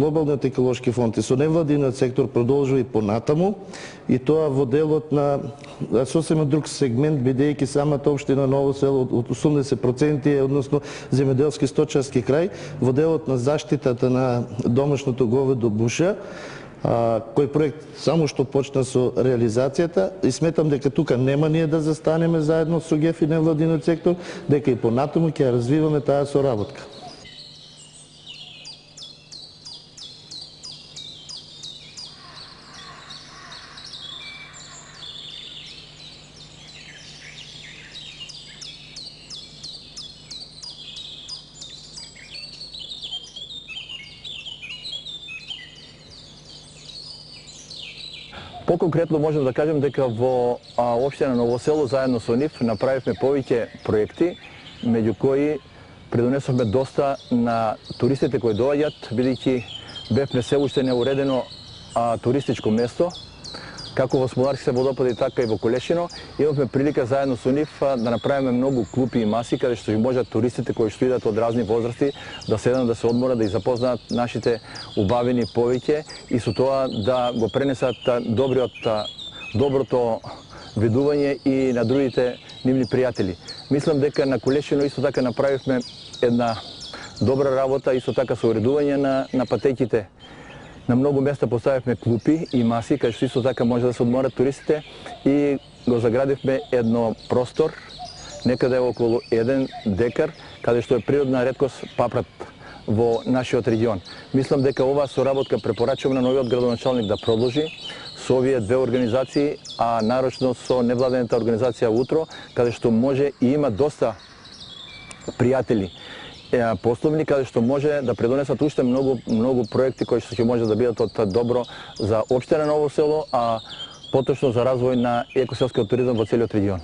глобалниот еколошки фонд и со невладиниот сектор продолжува и понатаму, и тоа во делот на сосема друг сегмент, бидејќи самата општина Ново село од 80% е, односно земјоделски сточарски крај, во делот на заштитата на домашното говедо буша, кој проект само што почна со реализацијата, и сметам дека тука нема ние да застанеме заедно со ГЕФ и невладиниот сектор, дека и понатаму ќе развиваме таа соработка. По-конкретно можем да кажем дека во општина Ново село заедно со нив направивме повеќе проекти, меѓу кои придонесовме доста на туристите кои доаѓаат, бидејќи бевме се уште неуредено туристичко место, како во Смоларските водопади, така и во Колешино. Имавме прилика заедно со нив да направиме многу клупи и маси, каде што можат туристите кои што идат од разни возрасти да седнат, да се одморат, да и запознаат нашите убавини повеќе и со тоа да го пренесат доброто видување и на другите нивни пријатели. Мислам дека на Колешино исто така направивме една добра работа, исто така со уредување на патеќите. На многу места поставивме клупи и маси, каде што исто така може да се одморат туристите, и го заградивме едно простор, некаде околу 1 декар, каде што е природна реткост папрат во нашиот регион. Мислам дека оваа соработка препорачувам на новиот градоначалник да продолжи со овие две организации, а нарочно со невладената организација УТРО, каде што може и има доста пријатели пословни, каде што може да придонесат уште многу проекти кои што ќе може да бидат од добро за општина Ново село, а поточно за развој на екоселскиот туризам во целиот регион.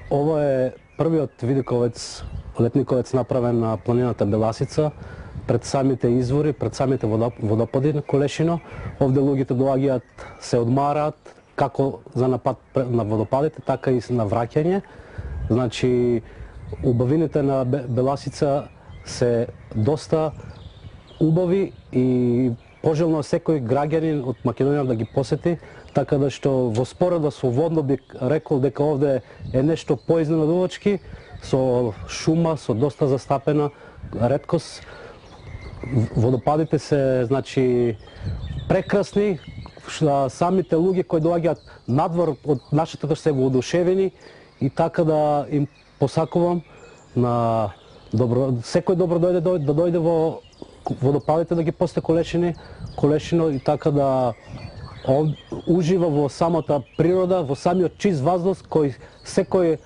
Ова е првиот видиковец, летниковец направен на планината Беласица, пред самите извори, пред самите водопади на Колешино. Овде луѓето доаѓаат, се одмараат, како за напад на водопадите, така и на враќање. Значи, убавините на Беласица се доста убави и пожелно секој граѓанин од Македонија да ги посети, така да што во споредба со водно би рекол дека овде е нешто поизненадувачки, со шума, со доста застапена реткост. Водопадите се, значи, прекрасни, самите луѓе кои доаѓаат надвор од нашата се воодушевени, и така да им посакувам на секој добро да дојде во водопадите да ги посети Колешино и така да ужива во самата природа, во самиот чист воздух кој секој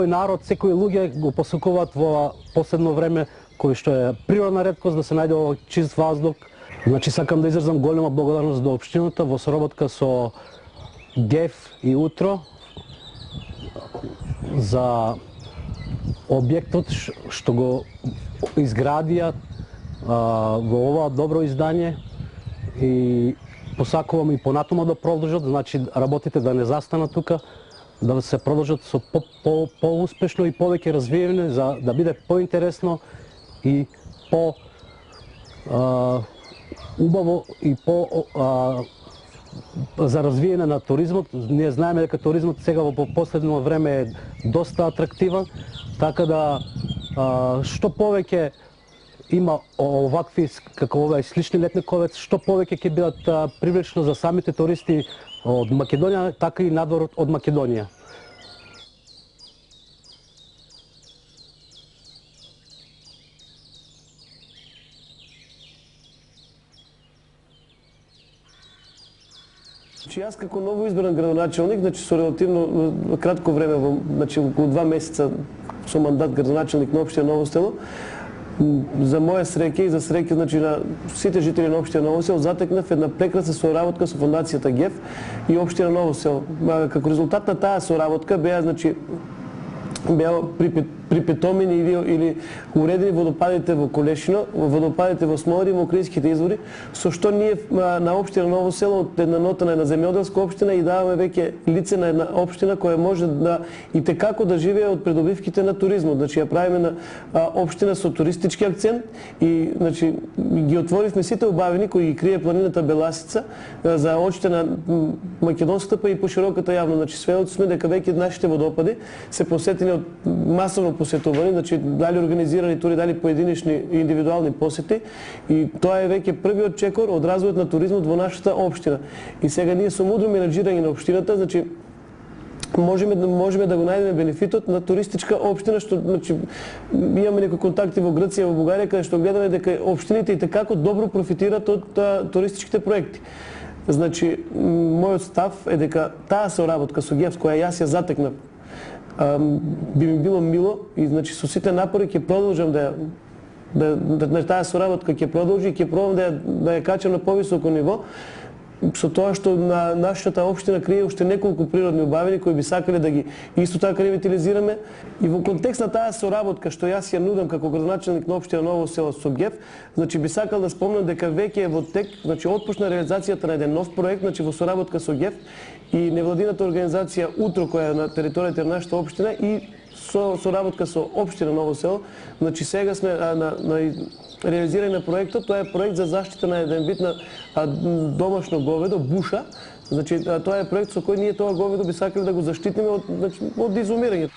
народ, секој луѓе го посакуваат во последно време, кој што е природна реткост да се најде во чист воздух. Значи сакам да изразам голема благодарност до општината во соработка со ГЕФ и УТРО за објектот што го изградија во ова добро издание, и посакувам и понатаму да продолжат, значи работите да не застанат тука, да се продолжат со по-успешно и повеќе развивање, за да биде поинтересно и убаво и за развиење на туризмот. Ние знаеме дека туризмот сега во последно време е доста атрактивен, така да што повеќе има овакви како ова слични летниковец, што повеќе ќе бидат привлечно за самите туристи од Македонија, така и надвор од Македонија. Јас како новоизбран градоначалник, со релативно кратко време, околу 2 месеца со мандат градоначалник на општина Ново село, за моја среќа и за среќа значи на сите жители на општина Ново село затекнав една прекрасна соработка со фондацијата ГЕФ и општина Ново село. Како резултат на таа соработка беа беа припетомени или уредени водопадите во Колешино, водопадите во Смолари и Мокринските извори, со што ние на општина Ново село од една нота на една земјоделска општина и даваме веќе лице на една општина која може да и текако да живее од придобивките на туризмот. Значи ја правиме на општина со туристички акцент и значи ги отворивме сите убавини кои ги крие планината Беласица за очите на македонската па и пошироката јавност. Значи сведоци сме дека веќе нашите водопади се посетени од масовно посетувани, значи дали организирани тури, дали поединечни и индивидуални посети и тоа е веќе првиот чекор од развојот на туризмот во нашата општина. И сега ние со мудро менаџирање на општината, значи можеме да го најдеме бенефитот на туристичка општина, што значи имаме некои контакти во Грција, во Бугарија, каде што гледаме дека општините и како добро профитираат од туристичките проекти. Значи мојот став е дека таа соработка со ГЕФ која јас ја затекнав би ми било мило и значи со сите напори ќе продолжам да таа соработка ќе продолжи и ќе пробам да ја качам на повисоко ниво со тоа што на нашата општина крие уште неколку природни убавини кои би сакале да ги исто така ревитализираме и во контекст на таа соработка што јас ја нудам како градоначелник на општина Ново село со ГЕФ, значи би сакал да спомнам дека веќе е во тек, значи отпочна реализацијата на еден нов проект, значи во соработка со ГЕФ и невладината организација УТРО која е на територијата на нашата општина и со соработка со општина Ново село, значи сега сме на реализирање на проектот. Тоа е проект за заштита на еден вид на домашно говедо, буша. Значи тоа е проект со кој ние тоа говедо би сакале да го заштитиме од изумирање.